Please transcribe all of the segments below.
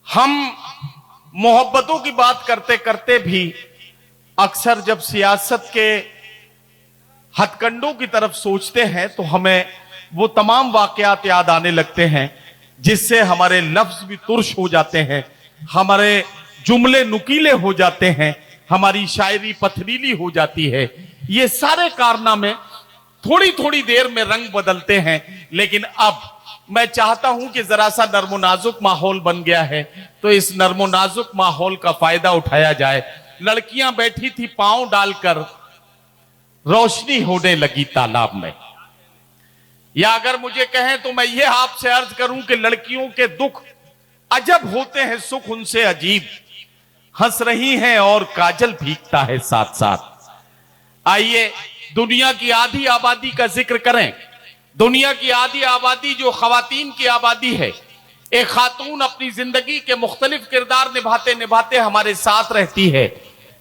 हम मोहब्बतों की बात करते करते भी अक्सर जब सियासत के हथकंडों की तरफ सोचते हैं तो हमें वो तमाम वाकयात याद आने लगते हैं जिससे हमारे लफ्ज भी तुर्श हो जाते हैं, हमारे जुमले नुकीले हो जाते हैं, हमारी शायरी पथरीली हो जाती है। ये सारे कारनामे थोड़ी थोड़ी देर में रंग बदलते हैं, लेकिन अब मैं चाहता हूं कि जरा सा नर्मो नाजुक माहौल बन गया है तो इस नर्मो नाजुक माहौल का फायदा उठाया जाए। लड़कियां बैठी थी पांव डालकर, रोशनी होने लगी तालाब में। या अगर मुझे कहें तो मैं ये आपसे अर्ज करूं कि लड़कियों के दुख अजब होते हैं, सुख उनसे अजीब। हंस रही हैं और काजल भीगता है साथ साथ। आइए दुनिया की आधी आबादी का जिक्र करें। दुनिया की आधी आबादी जो खवातीन की आबादी है, एक खातून अपनी जिंदगी के मुख्तलिफ किरदार निभाते निभाते हमारे साथ रहती है।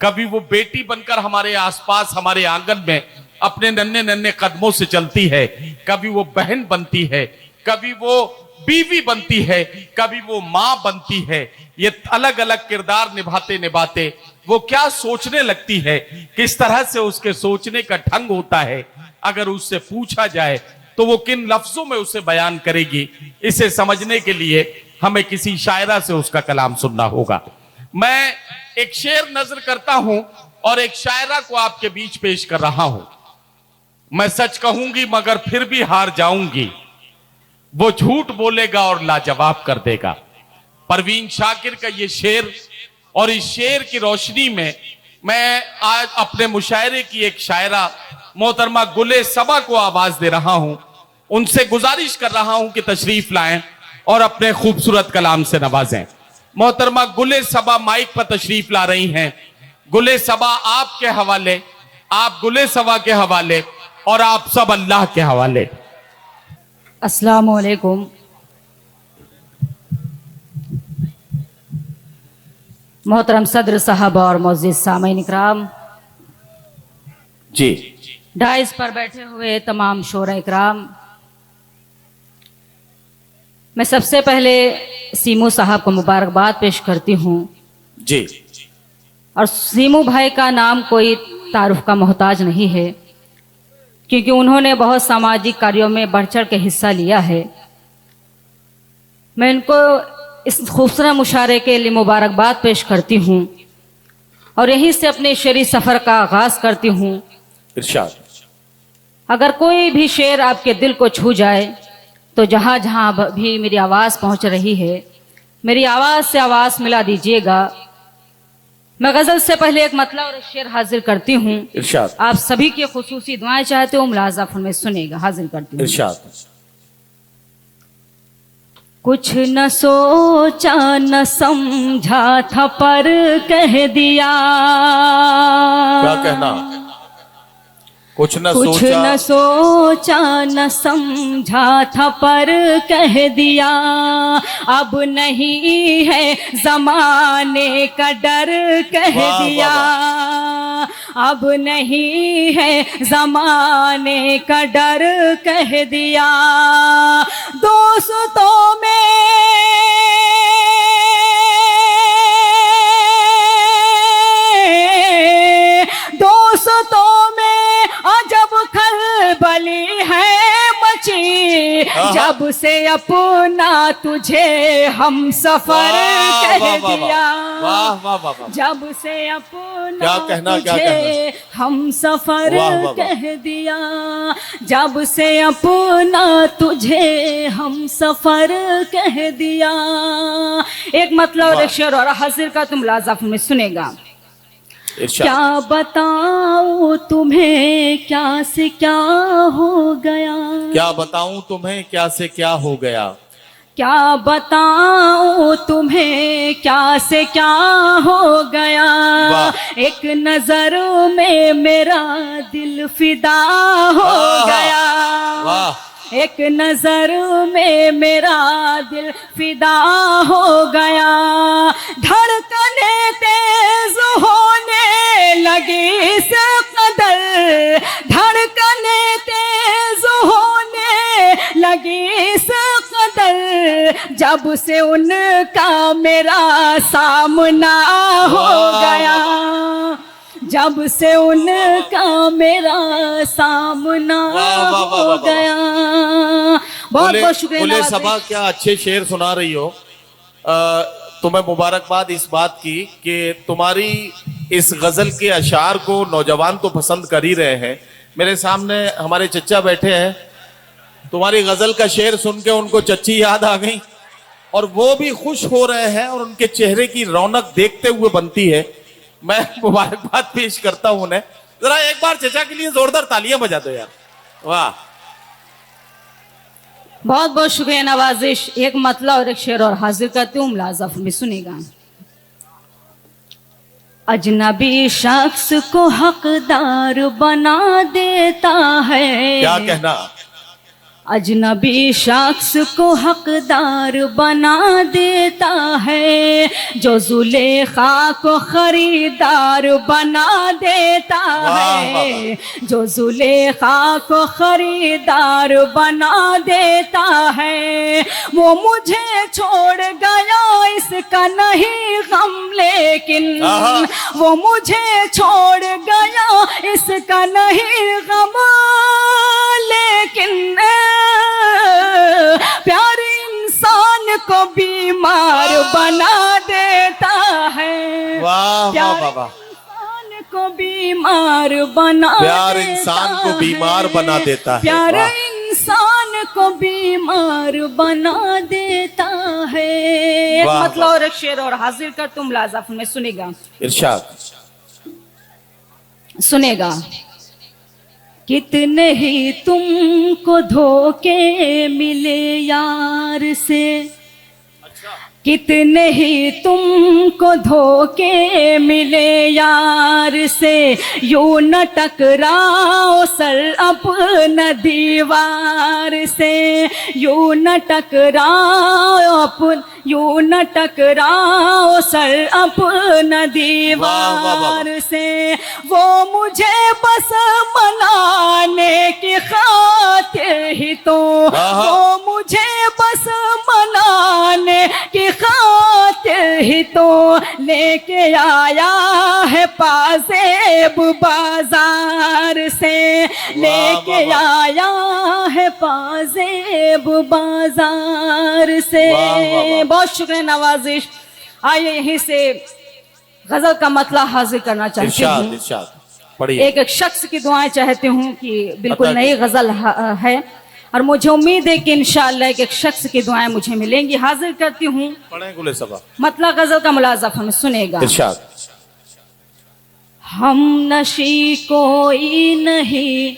कभी वो बेटी बनकर हमारे आसपास हमारे आंगन में अपने नन्हे नन्हे कदमों से चलती है, कभी वो बहन बनती है, कभी वो बीवी बनती है, कभी वो मां बनती है। ये अलग अलग किरदार निभाते निभाते वो क्या सोचने लगती है, किस तरह से उसके सोचने का ढंग होता है, अगर उससे पूछा जाए तो वो किन लफ्जों में उसे बयान करेगी, इसे समझने के लिए हमें किसी शायरा से उसका कलाम सुनना होगा। मैं एक शेर नजर करता हूं और एक शायरा को आपके बीच पेश कर रहा हूं। मैं सच कहूंगी मगर फिर भी हार जाऊंगी, वो झूठ बोलेगा और लाजवाब कर देगा। परवीन शाकिर का ये शेर, और इस शेर की रोशनी में मैं आज अपने मुशायरे की एक शायरा मोहतरमा गुले सबा को आवाज दे रहा हूं। उनसे गुजारिश कर रहा हूं कि तशरीफ लाएं और अपने खूबसूरत कलाम से नवाजें। मोहतरमा गुले सबा माइक पर तशरीफ ला रही हैं। गुले सबा आपके हवाले, आप गुले सबा के हवाले और आप सब अल्लाह के हवाले। अस्सलामु अलैकुम। मोहतरम सदर साहब और मोअज़्ज़िज़ सामीन इकराम जी, डाइस पर बैठे हुए तमाम शोरा इकराम, मैं सबसे पहले सीमू साहब को मुबारकबाद पेश करती हूँ जी। और सीमू भाई का नाम कोई तारुफ का मोहताज नहीं है, क्योंकि उन्होंने बहुत सामाजिक कार्यों में बढ़ चढ़ के हिस्सा लिया है। मैं इनको इस खूबसूरत मुशायरे के लिए मुबारकबाद पेश करती हूँ और यहीं से अपने शेरी सफ़र का आगाज करती हूँ। इरशाद। अगर कोई भी शेर आपके दिल को छू जाए तो जहाँ जहाँ भी मेरी आवाज़ पहुँच रही है, मेरी आवाज़ से आवाज़ मिला दीजिएगा। मैं गज़ल से पहले एक मतलब और एक शेर हाजिर करती हूँ। इरशाद। आप सभी की खुसूसी दुआएं चाहते हो, मुलाज़ा फरमाइए, सुनेगा। हाजिर करती हूँ। इरशाद। कुछ न सोचा न समझा था पर कह दिया। क्या कहना? कुछ न सोचा न समझा था पर कह दिया। अब नहीं है जमाने का डर कह दिया। अब नहीं है जमाने का डर कह दिया। दोस्तों में अजब खलबली है मची, जब से अपना तुझे हम सफर कह दिया। जब से अपना तुझे हम सफर कह दिया। जब से अपना तुझे हम सफर कह दिया। एक मतलब और एक शेर और हाजिर का तुम लाज़ाफ में सुनेगा। क्या बताऊं तुम्हें क्या से क्या हो गया। क्या बताऊं तुम्हें क्या से क्या हो गया। क्या बताऊं तुम्हें क्या से क्या हो गया। एक नजर में मेरा दिल फिदा हो गया। एक नजर में मेरा दिल फिदा हो गया। धड़कने तेज होने लगी इस कदर। धड़कने तेज होने लगी इस कदर। मगर जब से उनका मेरा सामना हो गया, जब से उनका मेरा सामना हो गया। बहुत बहुत शुक्रिया बोले नवाज़ सभा, क्या अच्छे शेर सुना रही हो। तुम्हें मुबारकबाद इस बात की कि तुम्हारी इस गजल के अशार को नौजवान तो पसंद कर ही रहे हैं। मेरे सामने हमारे चच्चा बैठे हैं, तुम्हारी गजल का शेर सुन के उनको चच्ची याद आ गई और वो भी खुश हो रहे हैं और उनके चेहरे की रौनक देखते हुए बनती है। मैं मुबारकबाद पेश करता हूं उन्हें। जरा एक बार चचा के लिए जोरदार तालियां बजा दो यार। वाह, बहुत बहुत शुक्रिया नवाजिश। एक मतला और एक शेर और हाजिर करती हूँ, मुलाज़फ में सुनेगा। अजनबी शख्स को हकदार बना देता है, क्या कहना। अजनबी शख्स को हकदार बना देता है, जो जुलेखा को खरीदार बना देता है, जो जुलेखा को खरीदार बना देता है। वो मुझे छोड़ गया इसका नहीं गम, लेकिन वो मुझे छोड़ गया इसका नहीं गम, लेकिन प्यार इंसान को बीमार बना देता है। वाह प्यार वाह वाह, इंसान को बीमार बना प्यार देता इंसान को बीमार है। बना देता है। प्यार वाह। इंसान को बीमार बना देता है। एक वाह, मतलब और एक शेर और हाजिर कर तुम लाज़फ में सुनेगा, इरशाद। सुनेगा। कितने ही तुमको धोखे मिले यार से, कितने ही तुमको धोखे मिले यार से, यूं न टकराओ सर अपना दीवार से, यूं न टकराओ यूं न टकराओ सर अपना दीवार से। वो मुझे बस मनाने की खातिर ही तो, वो मुझे बस मनाने की खातिर ही तो लेके आया है पाजेब बाजार से, लेके आया है पाजेब बाजार से। बहुत शुक्रिया नवाजिश। आइए यहीं से गजल का मतला हाजिर करना चाहती हूँ। एक एक शख्स की दुआएं चाहती हूँ कि बिल्कुल नई गजल है और मुझे उम्मीद है कि इंशाअल्लाह एक शख्स की दुआएं मुझे मिलेंगी। हाजिर करती हूँ मतला गजल का, मुलाज़फ हमें सुनेगा। हम नशी कोई नहीं,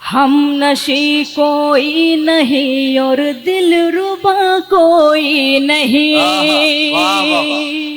हम नशी कोई नहीं और दिल रुबा कोई नहीं,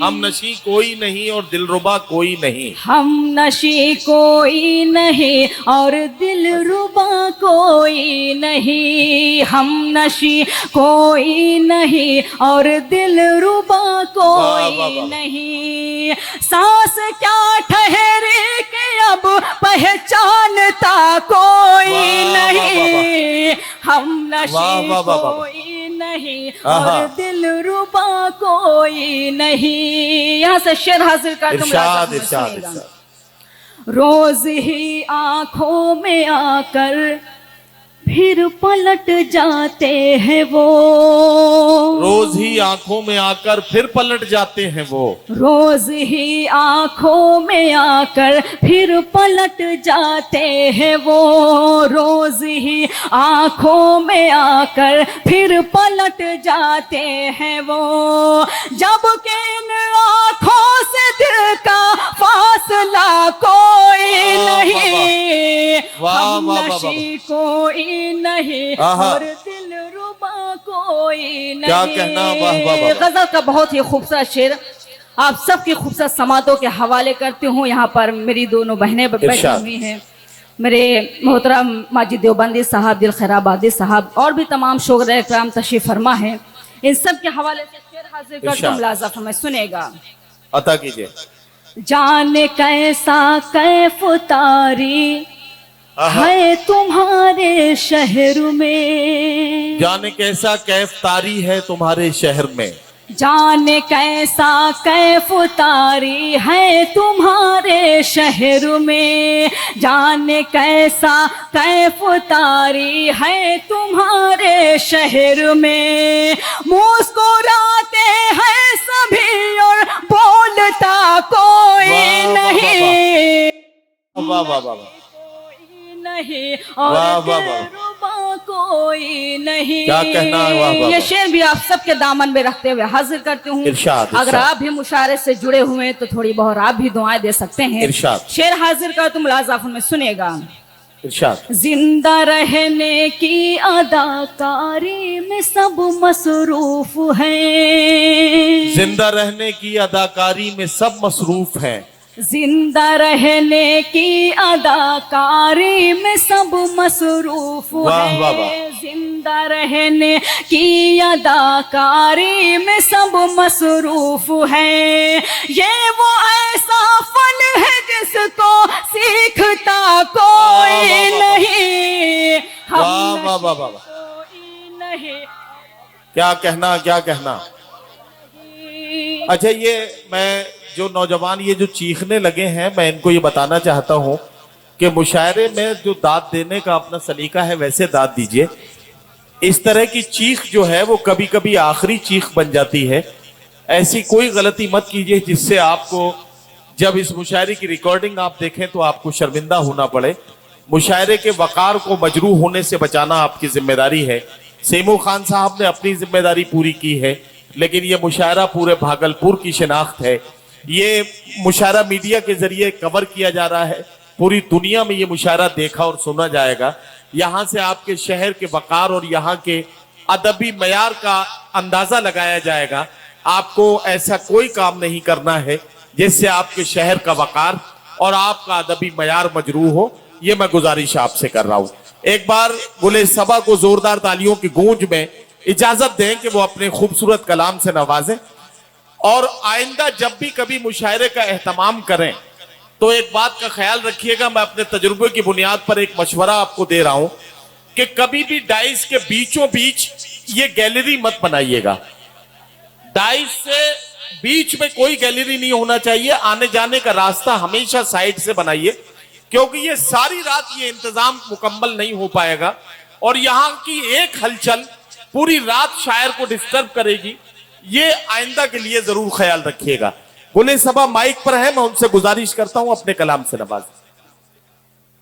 हम नशी कोई नहीं और दिलरुबा कोई नहीं, हम नशी कोई नहीं और दिल रुबा कोई नहीं, हम नशी कोई नहीं और दिल रुबा कोई नहीं। सांस क्या ठहरे के अब पहचानता कोई नहीं, हम नशी कोई नहीं और दिल रुबा कोई नहीं। यहाँ से शेर हाजिर कर दूं। रोज ही आंखों में आकर फिर पलट जाते हैं वो, रोज ही आंखों में आकर फिर पलट जाते हैं वो, रोज ही आंखों में आकर फिर पलट जाते हैं वो, रोज ही आंखों में आकर फिर पलट जाते हैं वो। जब कि इन आंखों से दिल का फासला कोई नहीं, हम नशी कोई नहीं और दिल रुबा कोई नहीं। क्या कहना, वाह वाह वाह। गजल का बहुत ही खूबसूरत शेर आप सबकी खूबसूरत समातों के हवाले करती हूँ। यहाँ पर मेरी दोनों बहनें बैठी हुई हैं, मेरे मोहतरम माजिद देवबंदी साहब, दिल खैर आबादी साहब और भी तमाम शोगरे इकराम तशरीफ फरमा है। इन सब के हवाले से शेर हाजिर कर तुम मुलाज़फ में सुनेगा। अता कीजिए। जाने कैसा कैफ तारी है तुम्हारे शहर में, जाने कैसा कैफ तारी है तुम्हारे शहर में, जाने कैसा कैफ तारी है तुम्हारे शहर में, जाने कैसा कैफ तारी है तुम्हारे शहर में। मुस्कुराते हैं सभी और बोलता कोई वाह, वाह, नहीं, वाह वाह वाह वाह। कोई नहीं वाह, और वाह, वाह। दिलरुबा कोई नहीं। क्या कहना है, वाह, वाह, ये वाह। शेर भी आप सबके दामन में रखते हुए हाजिर करती हूँ। इरशाद, अगर इरशाद। आप भी मुशायरे से जुड़े हुए हैं तो थोड़ी बहुत आप भी दुआएं दे सकते हैं। इरशाद। शेर हाजिर कर तुम मुलाज़ाफुन में सुनेगा। इरशाद। जिंदा रहने की अदाकारी में सब मसरूफ हैं, जिंदा रहने की अदाकारी में सब मसरूफ हैं, जिंदा रहने की अदाकारी में सब मसरूफ वाह, वाह, वाह। है, जिंदा रहने की अदाकारी में सब मसरूफ है। ये वो ऐसा फन है जिसको सीखता कोई नहीं, हम वाह वाह वाह वाह वाह। कोई नहीं। क्या कहना, क्या कहना। अच्छा, ये मैं जो नौजवान ये जो चीखने लगे हैं, मैं इनको ये बताना चाहता हूं कि मुशायरे में जो दाद देने का अपना सलीका है वैसे दाद दीजिए। इस तरह की चीख जो है वो कभी कभी आखिरी चीख बन जाती है। ऐसी कोई गलती मत कीजिए जिससे आपको जब इस मुशायरे की रिकॉर्डिंग आप देखें तो आपको शर्मिंदा होना पड़े। मुशायरे के वकार को मजरूह होने से बचाना आपकी जिम्मेदारी है। सेमू खान साहब ने अपनी जिम्मेदारी पूरी की है, लेकिन ये मुशायरा पूरे भागलपुर की शिनाख्त है। ये मुशायरा मीडिया के जरिए कवर किया जा रहा है, पूरी दुनिया में ये मुशायरा देखा और सुना जाएगा। यहाँ से आपके शहर के वकार और यहाँ के अदबी मयार का अंदाजा लगाया जाएगा। आपको ऐसा कोई काम नहीं करना है जिससे आपके शहर का वकार और आपका अदबी मयार मजरूह हो। ये मैं गुजारिश आपसे कर रहा हूं। एक बार गुले सबा को जोरदार तालियों की गूंज में इजाजत दें कि वो अपने खूबसूरत कलाम से नवाजें। और आइंदा जब भी कभी मुशायरे का एहतमाम करें तो एक बात का ख्याल रखिएगा, मैं अपने तजुर्बे की बुनियाद पर एक मशवरा आपको दे रहा हूं कि कभी भी डाइस के बीचों बीच ये गैलरी मत बनाइएगा। डाइस से बीच में कोई गैलरी नहीं होना चाहिए। आने जाने का रास्ता हमेशा साइड से बनाइए, क्योंकि ये सारी रात ये इंतजाम मुकम्मल नहीं हो पाएगा और यहाँ की एक हलचल पूरी रात शायर को डिस्टर्ब करेगी। ये आइंदा के लिए जरूर ख्याल रखिएगा। गुले सबा माइक पर है, मैं उनसे गुजारिश करता हूं अपने कलाम से नवाज।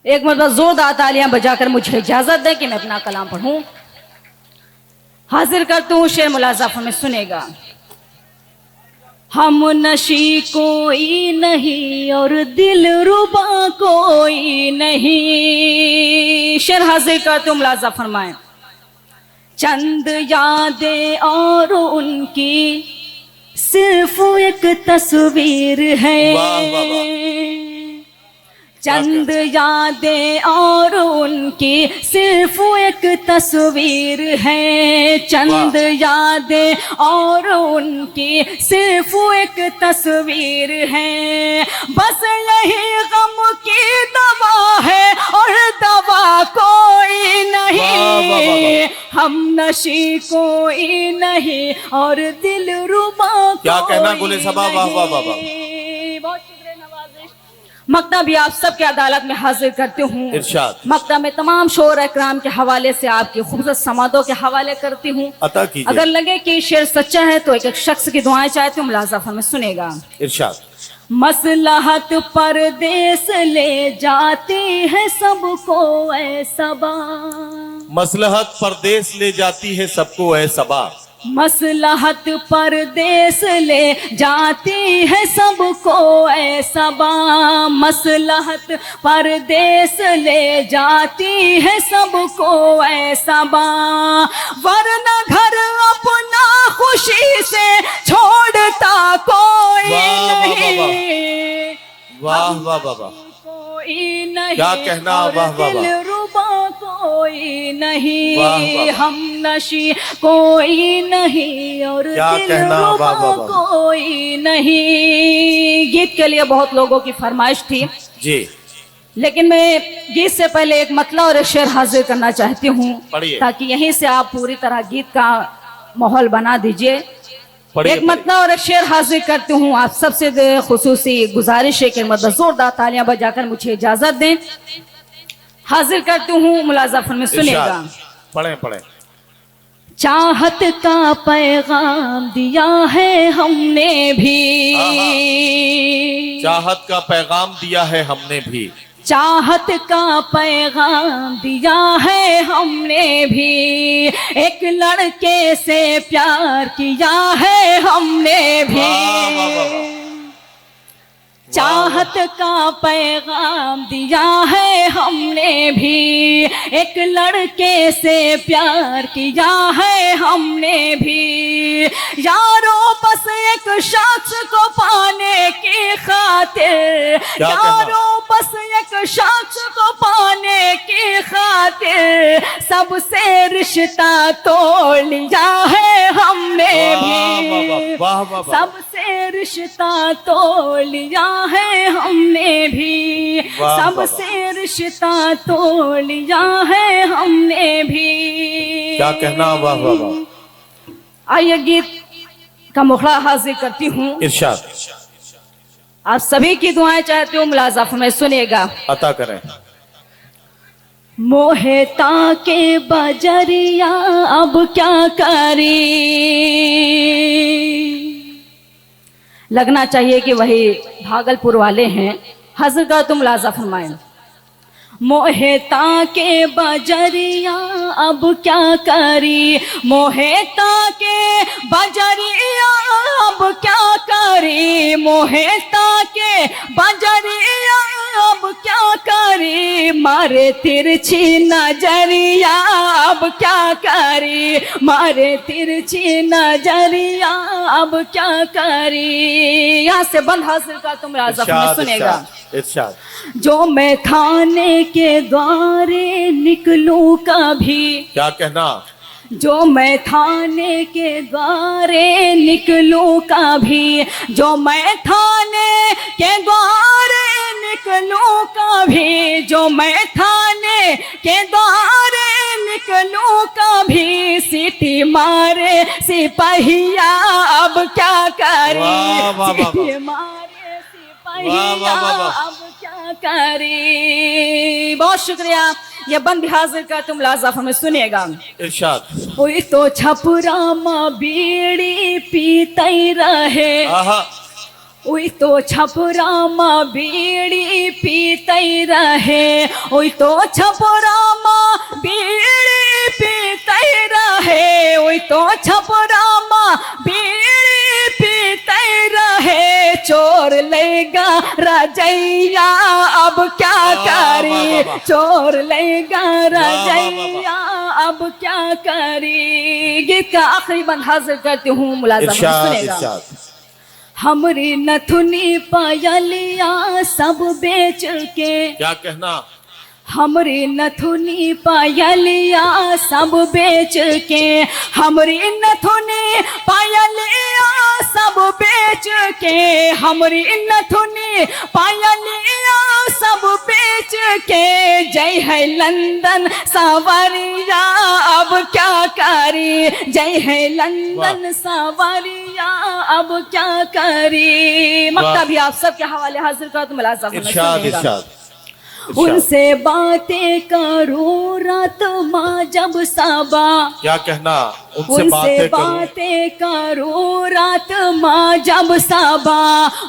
एक मतलब जोरदार तालियां बजाकर मुझे इजाजत दे कि मैं अपना कलाम पढ़ूं। हाजिर करता हूं शेर मुलाज़ाफुन में सुनेगा। हम नशी कोई नहीं और दिलरुबा कोई नहीं। शेर हाजिर करता हूं, मुलाज़ा फरमाएं। चंद यादें और उनकी सिर्फ एक तस्वीर है, वाह, वाह, वाह। चंद यादें और उनकी सिर्फ एक तस्वीर है, चंद यादें और उनकी सिर्फ एक तस्वीर है। बस यही गम की दवा है और दवा कोई नहीं। हम नशी कोई नहीं और दिलरुबा क्या कहना कोई गुले सबा, वाह वाह वाह वाह। नहीं। बहुत शुक्रिया नवाजिश। मक्ता भी आप सबके अदालत में हाजिर करती हूँ। इरशाद। मक्ता में तमाम शोर इकराम के हवाले से आपकी खूबसूरत समादों के हवाले करती हूँ। अता कीजिए। अगर लगे कि शेर सच्चा है तो एक एक शख्स की दुआएं चाहती हूँ, मुलाज़ा में सुनेगा। इरशाद। मसलहत परदेस ले जाती है सबको ऐ सबा, मसलहत परदेस ले जाती है सबको ऐ सबा, मसलहत परदेस ले जाती है सबको ऐ सबा, मसलहत परदेस ले जाती है सबको ऐ सबा। वरना घर अपना खुशी से छोड़ता कोई नहीं। वाह वाह वाह वाह। कोई नहीं, क्या कहना, वाह वाह वाह। दिलरुबा कोई नहीं, वाह, वाह। हम नशी कोई नहीं और क्या कहना, वाह, वाह, दिलरुबा वाह। कोई नहीं। गीत के लिए बहुत लोगों की फरमाइश थी। जी। लेकिन मैं गीत से पहले एक मतला और एक शेर हाजिर करना चाहती हूँ, पढ़िए। ताकि यहीं से आप पूरी तरह गीत का माहौल बना दीजिए। पढ़िए, एक मतला और एक शेर हाजिर करती हूँ। आप सबसे खुसूसी गुजारिश है कि मतलब जोरदार तालियां बजाकर मुझे इजाजत दें। हाजिर करती हूँ, मुलाजा फरमाइए, सुनिएगा। इरशाद। पढ़ें पढ़ें। चाहत का पैगाम दिया है हमने भी, चाहत का पैगाम दिया है हमने भी, चाहत का पैगाम दिया है हमने भी, एक लड़के से प्यार किया है हमने भी। वाह, वाह, वाह, वाह। चाहत का पैगाम दिया है हमने भी, एक लड़के से प्यार किया है हमने भी। यारों बस एक शख्स को पाने की खातिर, क्या कहना? यारों बस एक शख्स को पाने की खातिर, सबसे रिश्ता तोड़ लिया है हमने भी। वाह, वाह, वाह, वाह। सबसे रिश्ता तोड़ लिया है हमने भी, वाह, सबसे रिश्ता तोड़ लिया है हमने भी। क्या कहना, वाह वाह वाह। आइए गीत का मुखड़ा हाजिर करती हूँ। इरशाद। आप सभी की दुआएं चाहती हूँ, मुलाजा फरमाइए, सुनिएगा। अता करें। मोहता के बजरिया अब क्या करी, लगना चाहिए कि वही भागलपुर वाले हैं। हजर का तुम लाजा फरमाएं। मोहता के बजरिया अब क्या करी, मोहता के बजरिया अब क्या करी, मोहता के बजरिया अब क्या करी, मारे तिरछी नजरिया अब क्या करी, मारे तिरछी नजरिया अब क्या करी। यहाँ से बंद हासिल का तुम राजा फरमाएं, सुनेगा। इरशाद। जो मैं थाने के द्वारे निकलूं कभी, क्या कहना, जो मैं थाने के द्वारे निकलूं कभी, जो मैं थाने के द्वारे निकलूं कभी, जो मैं थाने के द्वारे निकलूं कभी, सीटी मारे सिपहिया अब क्या करी, वाह, वाह, वाह, सीटी मारे वाह, वाह, वाह, वाह। अब क्या करी। बहुत शुक्रिया। ये बंद भी हाजिर कर तुम लाजा फरमाइए, सुनिएगा। इरशाद। कोई तो छपुरा माँ बीड़ी पीते रहे, आहा। ओई तो छपुरा माँ बीड़ी पीते रहे, ओई तो छपुरा माँ बीड़ी पीते रहे, ओई तो छपुरा माँ बीड़ी पीते रहे, चोर लेगा रजैया अब क्या करी, चोर लेगा रजैया अब क्या करी। गीत का आखिरी बंद हाजिर करती हूँ, मुलाजा सुनेगा। हमरी नथुनी पायलिया सब बेच के, क्या कहना, हमरी नथुनी पायलिया सब बेच के, हमरी नथुनी पायलिया सब बेच के, हमरी नथुनी पायलिया सब बेच के, जय है लंदन सावरिया अब क्या करी, जय है लंदन सावरिया अब क्या करी। मक्का भी आप सबके हवाले हाजिर कर, तुम मुलाजा इरशाद। इरशाद। उनसे बातें करो रात माँ जब सबा, क्या कहना, उनसे उनसे बातें करो रात माँ जब सबा,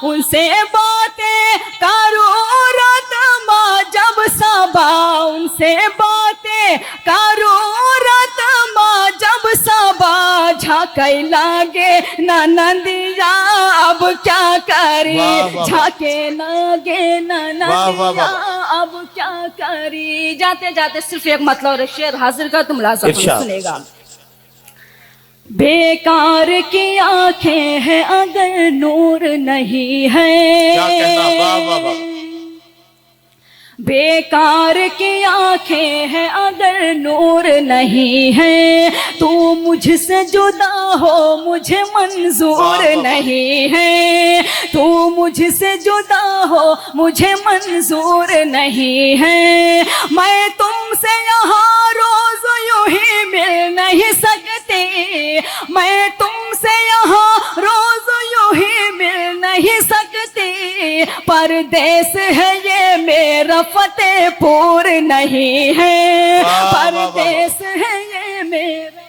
उनसे बातें करो रात माँ जब सबा, उनसे बातें करो रात माँ जब सबा, झाके लागे ननदिया अब क्या करी, झाके लागे ननदिया अब क्या करी। जाते जाते सिर्फ एक मतलब और शेर हाजिर का तुम लाजा सुनेगा। बेकार की आंखें हैं अगर नूर नहीं है, क्या कहना, वाह वाह वाह। बेकार की आंखें हैं अगर नूर नहीं है, तू मुझसे जुदा हो मुझे मंजूर नहीं है, तू मुझसे जुदा हो मुझे मंजूर नहीं है। मैं तुमसे यहाँ रोज यूं ही मिल नहीं सकती, मैं तुमसे यहाँ रोज यूं ही मिल नहीं सकती, परदेस है ये मेरा फतेहपुर नहीं है, परदेस है ये मेरा।